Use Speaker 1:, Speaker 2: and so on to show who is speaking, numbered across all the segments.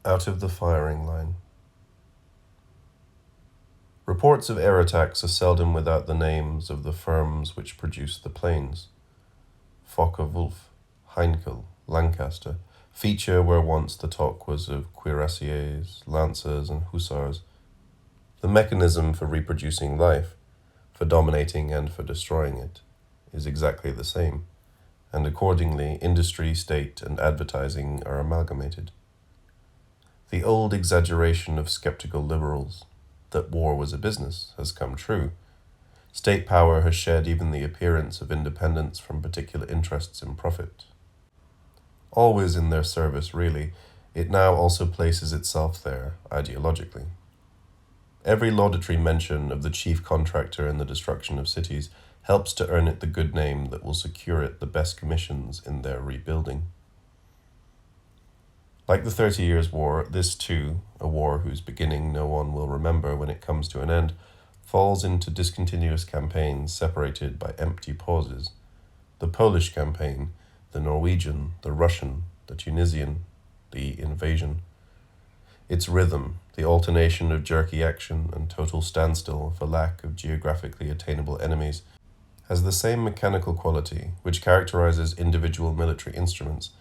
Speaker 1: Out of the firing line. Reports of air attacks are seldom without the names of the firms which produce the planes. Focke-Wulf, Heinkel, Lancaster, feature where once the talk was of cuirassiers, lancers, and hussars. The mechanism for reproducing life, for dominating and for destroying it, is exactly the same, and accordingly industry, state, and advertising are amalgamated. The old exaggeration of skeptical liberals, that war was a business, has come true. State power has shed even the appearance of independence from particular interests in profit. Always in their service, really, it now also places itself there, ideologically. Every laudatory mention of the chief contractor in the destruction of cities helps to earn it the good name that will secure it the best commissions in their rebuilding. Like the 30 Years' War, this too, a war whose beginning no one will remember when it comes to an end, falls into discontinuous campaigns separated by empty pauses. The Polish campaign, the Norwegian, the Russian, the Tunisian, the invasion. Its rhythm, the alternation of jerky action and total standstill for lack of geographically attainable enemies, has the same mechanical quality which characterizes individual military instruments,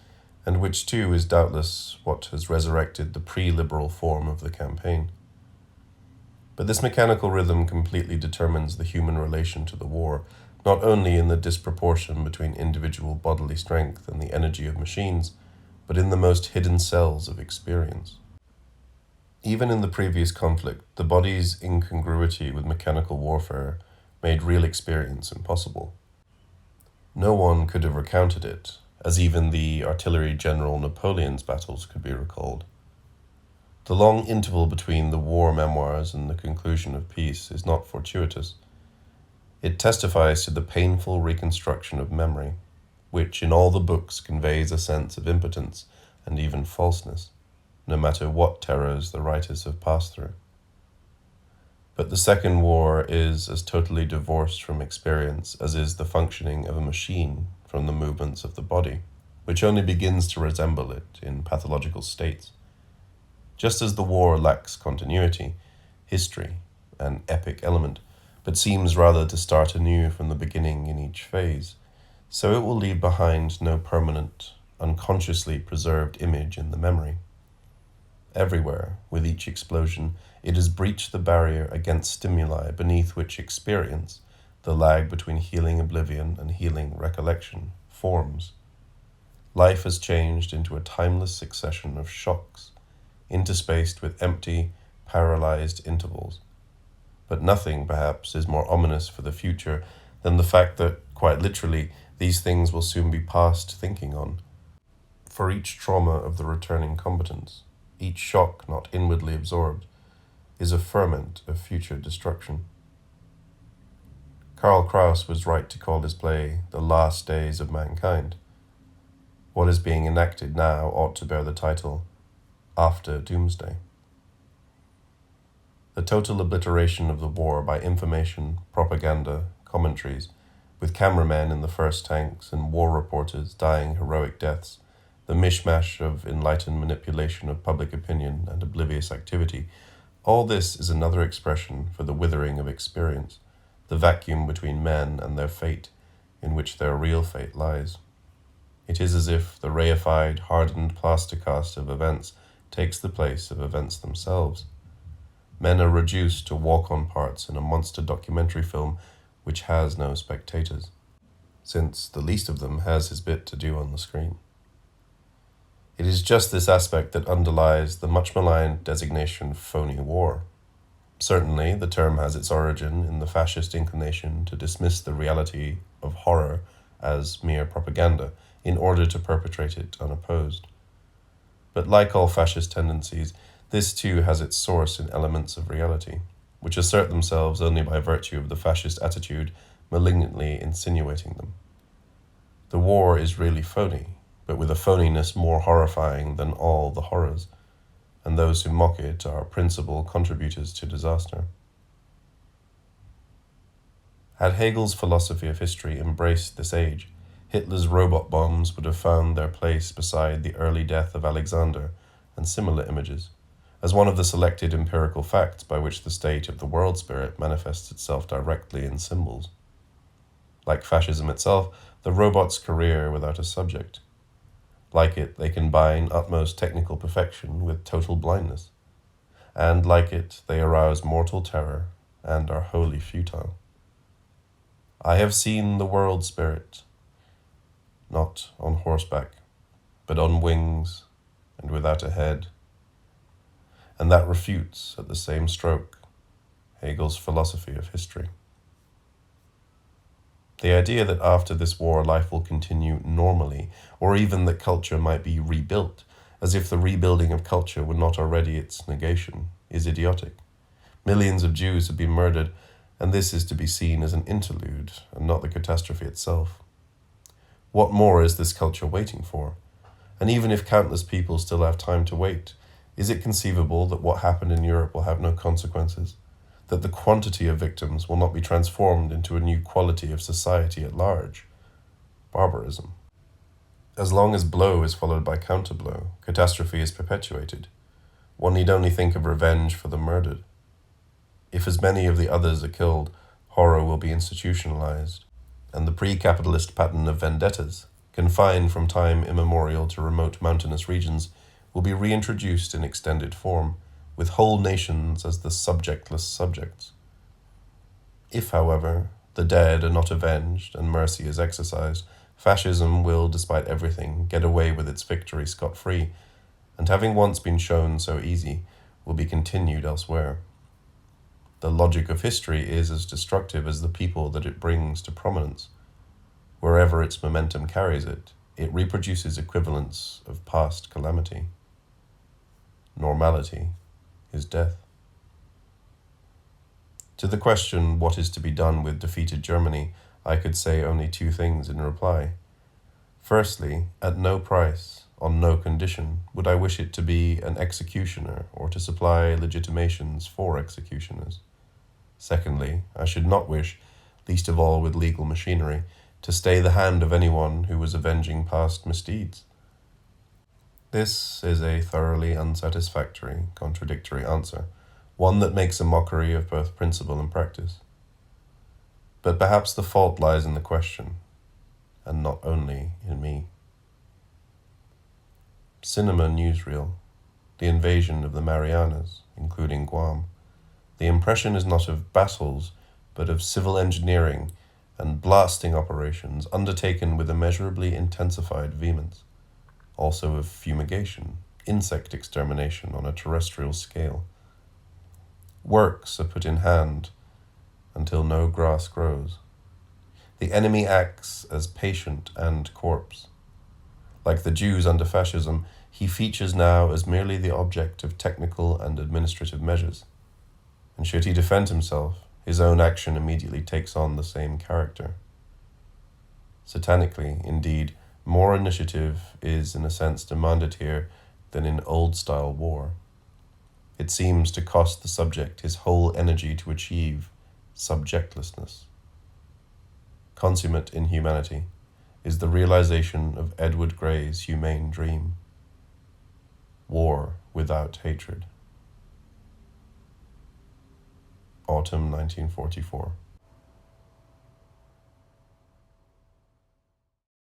Speaker 1: and which too is doubtless what has resurrected the pre-liberal form of the campaign. But this mechanical rhythm completely determines the human relation to the war, not only in the disproportion between individual bodily strength and the energy of machines, but in the most hidden cells of experience. Even in the previous conflict, the body's incongruity with mechanical warfare made real experience impossible. No one could have recounted it, as even the artillery general Napoleon's battles could be recalled. The long interval between the war memoirs and the conclusion of peace is not fortuitous. It testifies to the painful reconstruction of memory, which in all the books conveys a sense of impotence and even falseness, no matter what terrors the writers have passed through. But the Second War is as totally divorced from experience as is the functioning of a machine from the movements of the body, which only begins to resemble it in pathological states. Just as the war lacks continuity, history, an epic element, but seems rather to start anew from the beginning in each phase, so it will leave behind no permanent, unconsciously preserved image in the memory. Everywhere, with each explosion, it has breached the barrier against stimuli beneath which experience, the lag between healing oblivion and healing recollection, forms. Life has changed into a timeless succession of shocks, interspaced with empty, paralyzed intervals. But nothing, perhaps, is more ominous for the future than the fact that, quite literally, these things will soon be past thinking on. For each trauma of the returning combatants, each shock not inwardly absorbed, is a ferment of future destruction. Karl Kraus was right to call his play The Last Days of Mankind. What is being enacted now ought to bear the title After Doomsday. The total obliteration of the war by information, propaganda, commentaries, with cameramen in the first tanks and war reporters dying heroic deaths, the mishmash of enlightened manipulation of public opinion and oblivious activity, all this is another expression for the withering of experience, the vacuum between men and their fate, in which their real fate lies. It is as if the reified, hardened plasticast of events takes the place of events themselves. Men are reduced to walk-on parts in a monster documentary film which has no spectators, since the least of them has his bit to do on the screen. It is just this aspect that underlies the much-maligned designation phony war. Certainly, the term has its origin in the fascist inclination to dismiss the reality of horror as mere propaganda in order to perpetrate it unopposed. But like all fascist tendencies, this too has its source in elements of reality, which assert themselves only by virtue of the fascist attitude malignantly insinuating them. The war is really phony, but with a phoniness more horrifying than all the horrors, and those who mock it are principal contributors to disaster. Had Hegel's philosophy of history embraced this age, Hitler's robot bombs would have found their place beside the early death of Alexander and similar images, as one of the selected empirical facts by which the state of the world spirit manifests itself directly in symbols. Like fascism itself, the robot's career without a subject. Like it, they combine utmost technical perfection with total blindness. And like it, they arouse mortal terror and are wholly futile. I have seen the world spirit, not on horseback, but on wings and without a head. And that refutes, at the same stroke, Hegel's philosophy of history. The idea that after this war life will continue normally, or even that culture might be rebuilt, as if the rebuilding of culture were not already its negation, is idiotic. Millions of Jews have been murdered, and this is to be seen as an interlude, and not the catastrophe itself. What more is this culture waiting for? And even if countless people still have time to wait, is it conceivable that what happened in Europe will have no consequences? That the quantity of victims will not be transformed into a new quality of society at large? Barbarism. As long as blow is followed by counterblow, catastrophe is perpetuated. One need only think of revenge for the murdered. If as many of the others are killed, horror will be institutionalized, and the pre-capitalist pattern of vendettas, confined from time immemorial to remote mountainous regions, will be reintroduced in extended form, with whole nations as the subjectless subjects. If, however, the dead are not avenged and mercy is exercised, fascism will, despite everything, get away with its victory scot-free, and having once been shown so easy, will be continued elsewhere. The logic of history is as destructive as the people that it brings to prominence. Wherever its momentum carries it, it reproduces equivalents of past calamity. Normality is death. To the question, what is to be done with defeated Germany, I could say only two things in reply. Firstly, at no price, on no condition, would I wish it to be an executioner or to supply legitimations for executioners. Secondly, I should not wish, least of all with legal machinery, to stay the hand of anyone who was avenging past misdeeds. This is a thoroughly unsatisfactory, contradictory answer, one that makes a mockery of both principle and practice. But perhaps the fault lies in the question, and not only in me. Cinema newsreel, the invasion of the Marianas, including Guam. The impression is not of battles, but of civil engineering and blasting operations undertaken with immeasurably intensified vehemence. Also of fumigation, insect extermination on a terrestrial scale. Works are put in hand until no grass grows. The enemy acts as patient and corpse. Like the Jews under fascism, he features now as merely the object of technical and administrative measures. And should he defend himself, his own action immediately takes on the same character. Satanically, indeed, more initiative is in a sense demanded here than in old-style war. It seems to cost the subject his whole energy to achieve subjectlessness. Consummate in humanity is the realization of Edward Gray's humane dream. War without hatred. Autumn 1944.